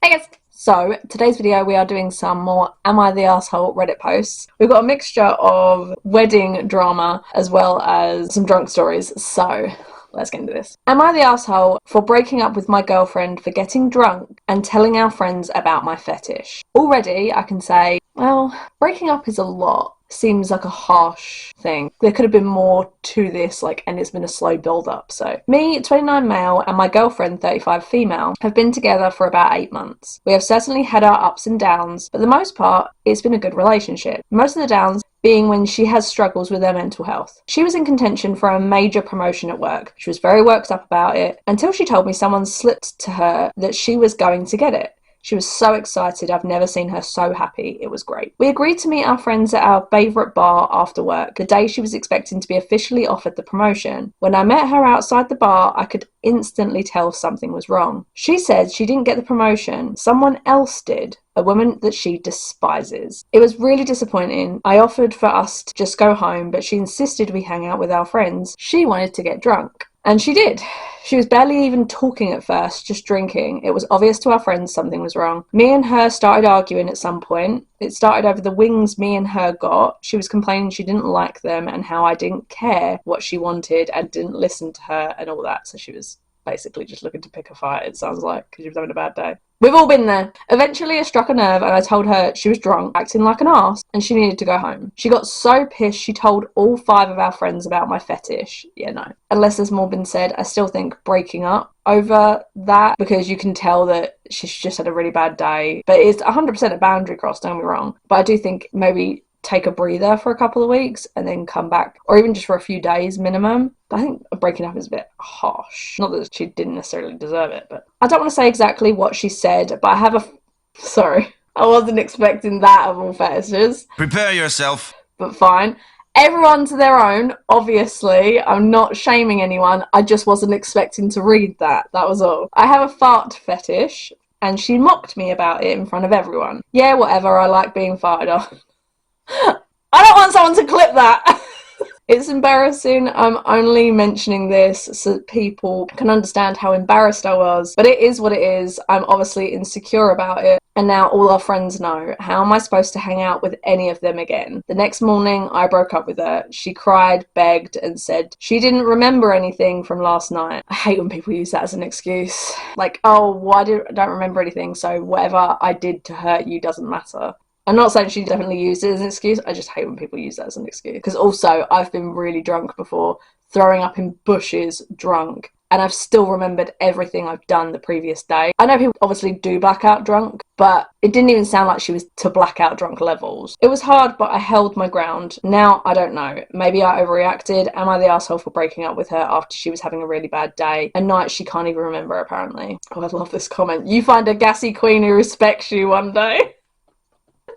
Hey guys! So, today's video we are doing some more Am I the Asshole Reddit posts. We've got a mixture of wedding drama as well as some drunk stories, so let's get into this. Am I the asshole for breaking up with my girlfriend for getting drunk and telling our friends about my fetish? Already I can say, well, breaking up is a lot. Seems like a harsh thing. There could have been more to this, and it's been a slow build up. So me, 29 male, and my girlfriend, 35 female, have been together for about 8 months. We have certainly had our ups and downs, but for the most part, it's been a good relationship. Most of the downs being when she has struggles with her mental health. She was in contention for a major promotion at work. She was very worked up about it until she told me someone slipped to her that she was going to get it. She was so excited. I've never seen her so happy. It was great. We agreed to meet our friends at our favourite bar after work, the day she was expecting to be officially offered the promotion. When I met her outside the bar, I could instantly tell something was wrong. She said she didn't get the promotion. Someone else did. A woman that she despises. It was really disappointing. I offered for us to just go home, but she insisted we hang out with our friends. She wanted to get drunk. And she did. She was barely even talking at first, just drinking. It was obvious to our friends something was wrong. Me and her started arguing at some point. It started over the wings me and her got. She was complaining she didn't like them and how I didn't care what she wanted and didn't listen to her and all that. So she was basically just looking to pick a fight, it sounds like, because she was having a bad day. We've all been there. Eventually, I struck a nerve and I told her she was drunk, acting like an arse, and she needed to go home. She got so pissed she told all 5 of our friends about my fetish. Yeah, no. Unless there's more been said, I still think breaking up over that, because you can tell that she's just had a really bad day. But it's 100% a boundary cross, don't get me wrong. But I do think maybe take a breather for a couple of weeks and then come back, or even just for a few days minimum. But I think breaking up is a bit harsh. Not that she didn't necessarily deserve it, but I don't want to say exactly what she said, but I have sorry, I wasn't expecting that of all fetishes. Prepare yourself. But fine. Everyone to their own, obviously. I'm not shaming anyone. I just wasn't expecting to read that. That was all. I have a fart fetish, and she mocked me about it in front of everyone. Yeah, whatever, I like being farted on. I don't want someone to clip that. It's embarrassing. I'm only mentioning this so that people can understand how embarrassed I was, but it is what it is. I'm obviously insecure about it, and now all our friends know. How am I supposed to hang out with any of them again? The next morning, I broke up with her. She cried, begged, and said she didn't remember anything from last night. I hate when people use that as an excuse. Like, oh, I don't remember anything, so whatever I did to hurt you doesn't matter. I'm not saying she definitely used it as an excuse. I just hate when people use that as an excuse. Because also, I've been really drunk before, throwing up in bushes drunk, and I've still remembered everything I've done the previous day. I know people obviously do blackout drunk, but it didn't even sound like she was to blackout drunk levels. It was hard, but I held my ground. Now, I don't know. Maybe I overreacted. Am I the asshole for breaking up with her after she was having a really bad day? A night she can't even remember, apparently. Oh, I love this comment. You find a gassy queen who respects you one day.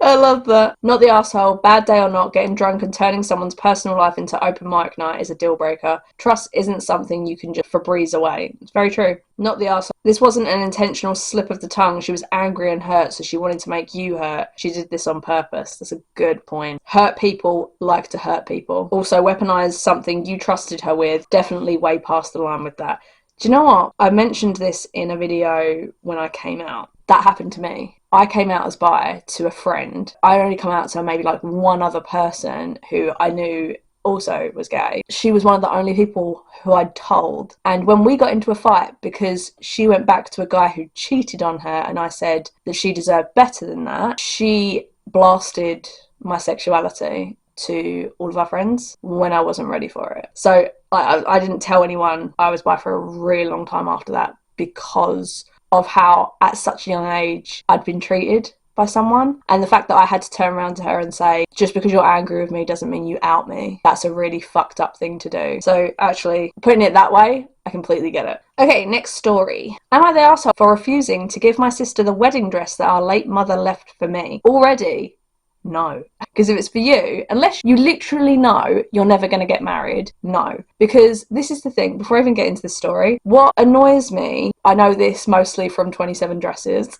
I love that. Not the asshole. Bad day or not, getting drunk and turning someone's personal life into open mic night is a deal breaker. Trust isn't something you can just Febreze away. It's very true. Not the asshole. This wasn't an intentional slip of the tongue. She was angry and hurt, so she wanted to make you hurt. She did this on purpose. That's a good point. Hurt people like to hurt people. Also, weaponize something you trusted her with. Definitely way past the line with that. Do you know what? I mentioned this in a video when I came out. That happened to me. I came out as bi to a friend. I only come out to maybe one other person who I knew also was gay. She was one of the only people who I'd told. And when we got into a fight because she went back to a guy who cheated on her and I said that she deserved better than that, she blasted my sexuality to all of our friends when I wasn't ready for it. So I didn't tell anyone I was bi for a really long time after that, because of how at such a young age I'd been treated by someone, and the fact that I had to turn around to her and say, just because you're angry with me doesn't mean you out me. That's a really fucked up thing to do. So actually, putting it that way, I completely get it. Okay, next story. Am I the asshole for refusing to give my sister the wedding dress that our late mother left for me? Already? No. Because if it's for you, unless you literally know you're never going to get married, no. Because this is the thing, before I even get into this story, what annoys me, I know this mostly from 27 Dresses.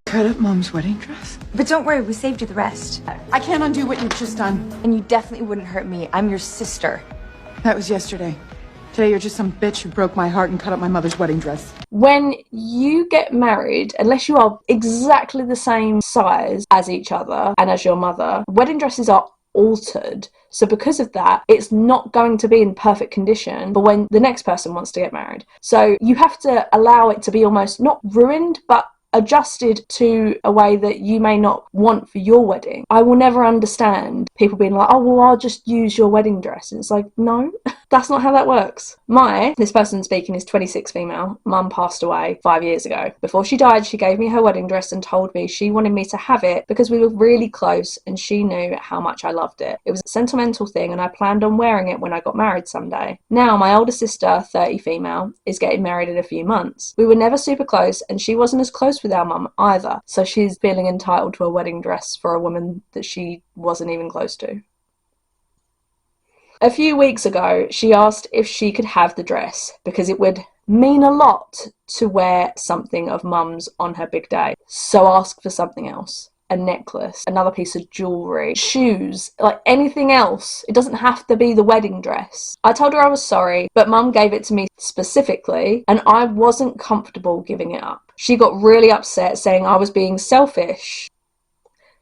Cut up Mom's wedding dress? But don't worry, we saved you the rest. I can't undo what you've just done. And you definitely wouldn't hurt me. I'm your sister. That was yesterday. Today you're just some bitch who broke my heart and cut up my mother's wedding dress. When you get married, unless you are exactly the same size as each other and as your mother, wedding dresses are altered. So because of that, it's not going to be in perfect condition for when the next person wants to get married. So you have to allow it to be almost not ruined, but adjusted to a way that you may not want for your wedding. I will never understand people being like, oh, well, I'll just use your wedding dress. And it's like, no, that's not how that works. This person speaking is 26 female. Mum passed away 5 years ago. Before she died, she gave me her wedding dress and told me she wanted me to have it because we were really close and she knew how much I loved it. It was a sentimental thing and I planned on wearing it when I got married someday. Now, my older sister, 30 female, is getting married in a few months. We were never super close and she wasn't as close with our mum either, so she's feeling entitled to a wedding dress for a woman that she wasn't even close to. A few weeks ago, she asked if she could have the dress because it would mean a lot to wear something of mum's on her big day. So ask for something else. A necklace, another piece of jewellery, shoes, like anything else. It doesn't have to be the wedding dress. I told her I was sorry, but mum gave it to me specifically and I wasn't comfortable giving it up. She got really upset saying I was being selfish.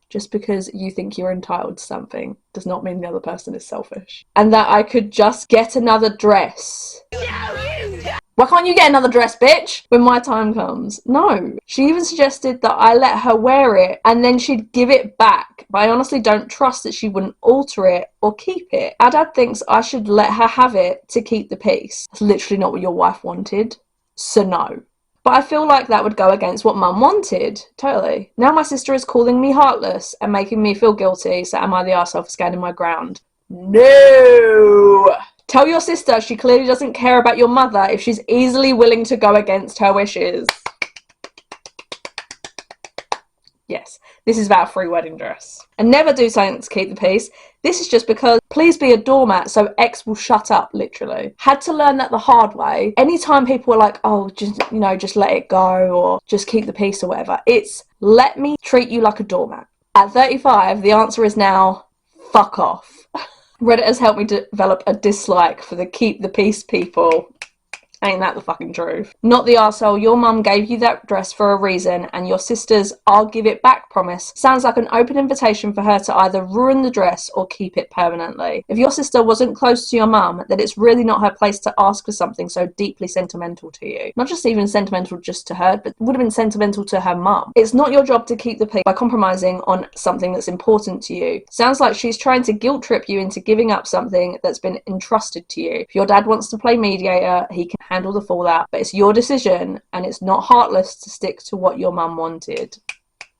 Just because you think you're entitled to something does not mean the other person is selfish. And that I could just get another dress. Why can't you get another dress, bitch, when my time comes? No. She even suggested that I let her wear it and then she'd give it back. But I honestly don't trust that she wouldn't alter it or keep it. Our dad thinks I should let her have it to keep the peace. That's literally not what your wife wanted. So no. But I feel like that would go against what mum wanted. Totally. Now my sister is calling me heartless and making me feel guilty, so am I the arsehole for standing my ground? No! Tell your sister she clearly doesn't care about your mother if she's easily willing to go against her wishes. Yes, this is about a free wedding dress. And never do something to keep the peace. This is just because please be a doormat so X will shut up, literally. Had to learn that the hard way. Anytime people are like, oh, just let it go or just keep the peace or whatever, it's let me treat you like a doormat. At 35, the answer is now fuck off. Reddit has helped me develop a dislike for the keep the peace people. Ain't that the fucking truth? Not the arsehole, your mum gave you that dress for a reason and your sister's I'll give it back promise sounds like an open invitation for her to either ruin the dress or keep it permanently. If your sister wasn't close to your mum, then it's really not her place to ask for something so deeply sentimental to you. Not just even sentimental just to her, but would have been sentimental to her mum. It's not your job to keep the peace by compromising on something that's important to you. Sounds like she's trying to guilt trip you into giving up something that's been entrusted to you. If your dad wants to play mediator, he can handle the fallout, but it's your decision and it's not heartless to stick to what your mum wanted.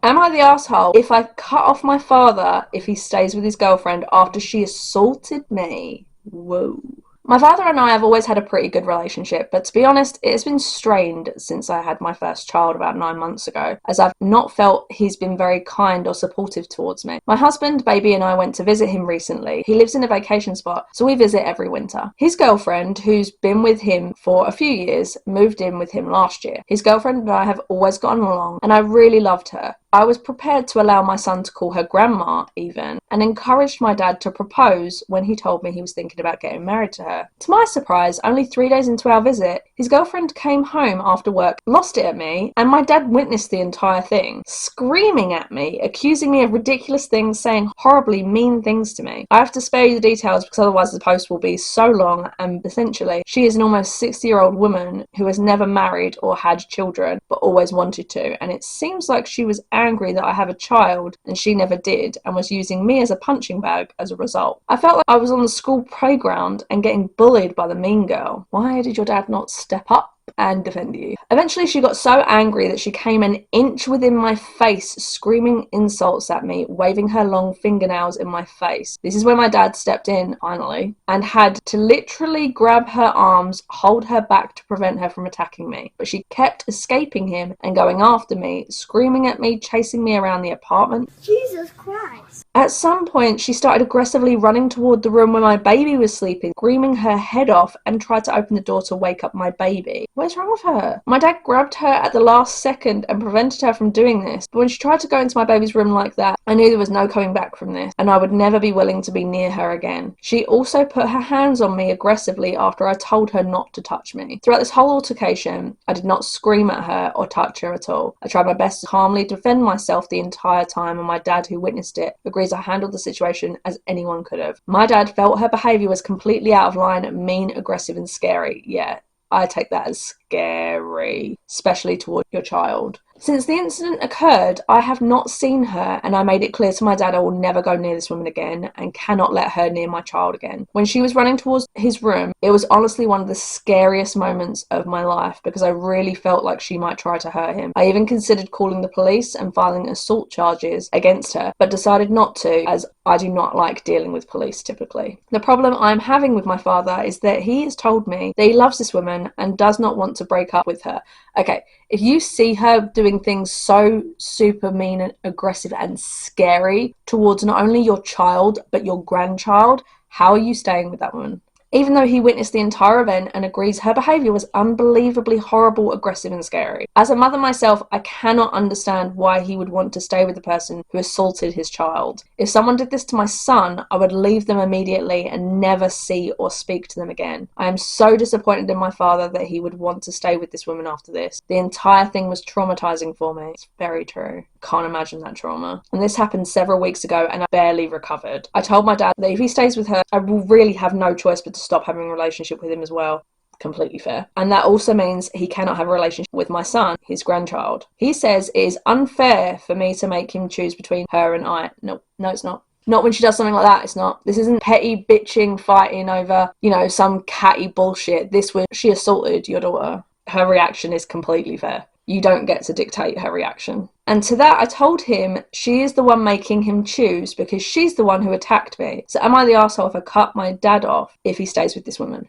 Am I the asshole if I cut off my father if he stays with his girlfriend after she assaulted me? Whoa. My father and I have always had a pretty good relationship, but to be honest, it's been strained since I had my first child about 9 months ago, as I've not felt he's been very kind or supportive towards me. My husband, baby, and I went to visit him recently. He lives in a vacation spot, so we visit every winter. His girlfriend, who's been with him for a few years, moved in with him last year. His girlfriend and I have always gotten along, and I really loved her. I was prepared to allow my son to call her grandma even, and encouraged my dad to propose when he told me he was thinking about getting married to her. To my surprise, only 3 days into our visit, his girlfriend came home after work, lost it at me, and my dad witnessed the entire thing, screaming at me, accusing me of ridiculous things, saying horribly mean things to me. I have to spare you the details because otherwise the post will be so long, and essentially, she is an almost 60-year-old woman who has never married or had children, but always wanted to, and it seems like she was angry that I have a child and she never did and was using me as a punching bag as a result. I felt like I was on the school playground and getting bullied by the mean girl. Why did your dad not step up and defend you? Eventually she got so angry that she came an inch within my face, screaming insults at me, waving her long fingernails in my face. This is when my dad stepped in, finally, and had to literally grab her arms, hold her back to prevent her from attacking me. But she kept escaping him and going after me, screaming at me, chasing me around the apartment. Jesus Christ. At some point, she started aggressively running toward the room where my baby was sleeping, screaming her head off, and tried to open the door to wake up my baby. What's wrong with her? My dad grabbed her at the last second and prevented her from doing this, but when she tried to go into my baby's room like that, I knew there was no coming back from this, and I would never be willing to be near her again. She also put her hands on me aggressively after I told her not to touch me. Throughout this whole altercation, I did not scream at her or touch her at all. I tried my best to calmly defend myself the entire time, and my dad, who witnessed it, agrees I handled the situation as anyone could have. My dad felt her behaviour was completely out of line, mean, aggressive and scary. Yeah, I take that as scary, especially towards your child. Since the incident occurred, I have not seen her, and I made it clear to my dad I will never go near this woman again and cannot let her near my child again. When she was running towards his room, it was honestly one of the scariest moments of my life because I really felt like she might try to hurt him. I even considered calling the police and filing assault charges against her, but decided not to, as I do not like dealing with police typically. The problem I'm having with my father is that he has told me that he loves this woman and does not want to break up with her. Okay, if you see her doing things so super mean and aggressive and scary towards not only your child but your grandchild, how are you staying with that woman? Even though he witnessed the entire event and agrees her behaviour was unbelievably horrible, aggressive and scary. As a mother myself, I cannot understand why he would want to stay with the person who assaulted his child. If someone did this to my son, I would leave them immediately and never see or speak to them again. I am so disappointed in my father that he would want to stay with this woman after this. The entire thing was traumatising for me. It's very true. Can't imagine that trauma. And this happened several weeks ago and I barely recovered. I told my dad that if he stays with her, I will really have no choice but to stop having a relationship with him as well. Completely fair. And that also means he cannot have a relationship with my son, his grandchild. He says it is unfair for me to make him choose between her and I. No, it's not. Not when she does something like that, it's not. This isn't petty bitching, fighting over, some catty bullshit. This was, she assaulted your daughter. Her reaction is completely fair. You don't get to dictate her reaction. And to that, I told him she is the one making him choose because she's the one who attacked me. So am I the arsehole if I cut my dad off if he stays with this woman?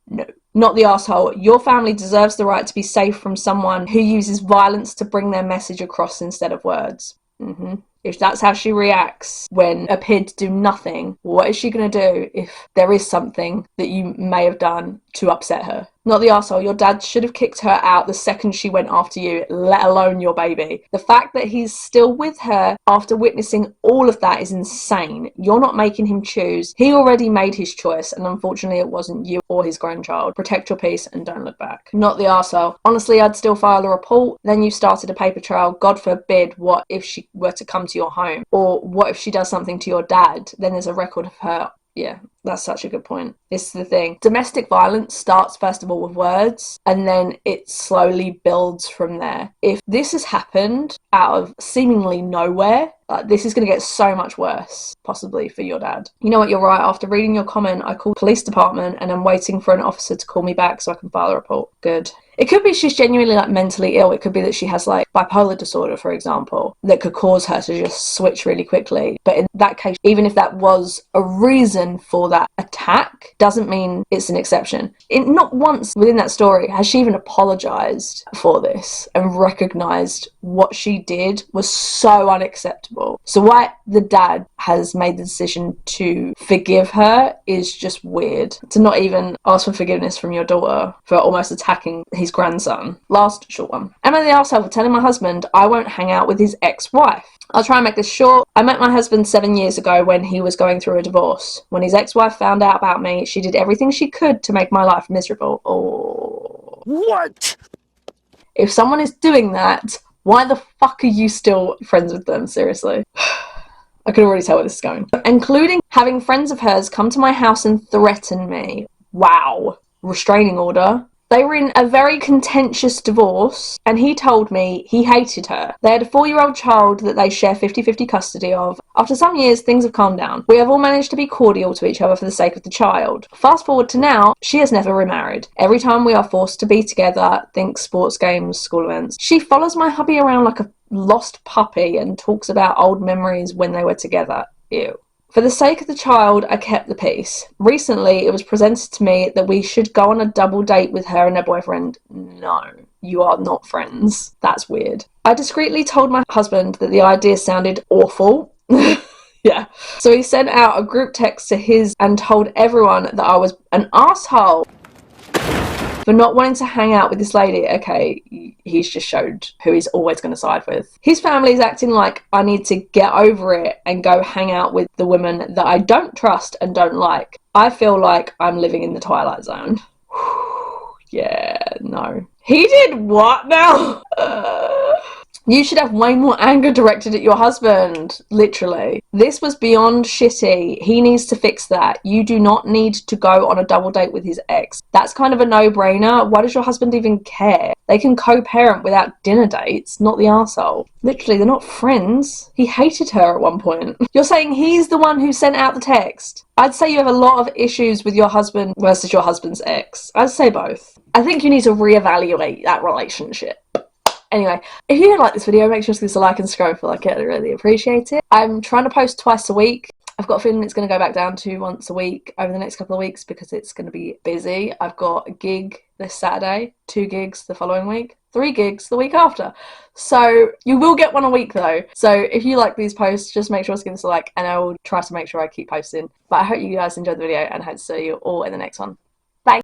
No. Not the arsehole. Your family deserves the right to be safe from someone who uses violence to bring their message across instead of words. If that's how she reacts when appeared to do nothing, what is she going to do if there is something that you may have done to upset her? Not the arsehole. Your dad should have kicked her out the second she went after you, let alone your baby. The fact that he's still with her after witnessing all of that is insane. You're not making him choose. He already made his choice, and unfortunately it wasn't you or his grandchild. Protect your peace and don't look back. Not the arsehole. Honestly, I'd still file a report. Then you started a paper trail. God forbid, what if she were to come to your home? Or what if she does something to your dad? Then there's a record of her. Yeah, that's such a good point. This is the thing. Domestic violence starts first of all with words and then it slowly builds from there. If this has happened out of seemingly nowhere, this is going to get so much worse, possibly, for your dad. You know what, you're right. After reading your comment, I called the police department and I'm waiting for an officer to call me back so I can file a report. Good. It could be she's genuinely mentally ill. It could be that she has bipolar disorder, for example, that could cause her to just switch really quickly. But in that case, even if that was a reason for that attack, doesn't mean it's an exception. Not once within that story has she even apologised for this and recognised what she did was so unacceptable. So why the dad has made the decision to forgive her is just weird. To not even ask for forgiveness from your daughter for almost attacking his grandson. Last short one. Am I the arsehole for telling my husband I won't hang out with his ex-wife? I'll try and make this short. I met my husband 7 years ago when he was going through a divorce. When his ex-wife found out about me, she did everything she could to make my life miserable. Oh. What? If someone is doing that, why the fuck are you still friends with them? Seriously. I can already tell where this is going. Including having friends of hers come to my house and threaten me. Wow. Restraining order. They were in a very contentious divorce, and he told me he hated her. They had a 4-year-old child that they share 50-50 custody of. After some years, things have calmed down. We have all managed to be cordial to each other for the sake of the child. Fast forward to now, she has never remarried. Every time we are forced to be together, think sports games, school events, she follows my hubby around like a lost puppy and talks about old memories when they were together. Ew. For the sake of the child, I kept the peace. Recently, it was presented to me that we should go on a double date with her and her boyfriend. No, you are not friends. That's weird. I discreetly told my husband that the idea sounded awful. Yeah. So he sent out a group text to his and told everyone that I was an asshole. For not wanting to hang out with this lady, okay, he's just showed who he's always going to side with. His family's acting like I need to get over it and go hang out with the women that I don't trust and don't like. I feel like I'm living in the Twilight Zone. Yeah, no. He did what now? You should have way more anger directed at your husband, literally. This was beyond shitty. He needs to fix that. You do not need to go on a double date with his ex. That's kind of a no-brainer. Why does your husband even care? They can co-parent without dinner dates, not the arsehole. Literally, they're not friends. He hated her at one point. You're saying he's the one who sent out the text. I'd say you have a lot of issues with your husband versus your husband's ex. I'd say both. I think you need to reevaluate that relationship. Anyway, if you like this video, make sure to give us a like and subscribe if you like it. I really appreciate it. I'm trying to post twice a week. I've got a feeling it's going to go back down to once a week over the next couple of weeks because it's going to be busy. I've got a gig this Saturday, 2 gigs the following week, 3 gigs the week after. So you will get one a week though. So if you like these posts, just make sure to give us a like and I will try to make sure I keep posting. But I hope you guys enjoyed the video and I hope to see you all in the next one.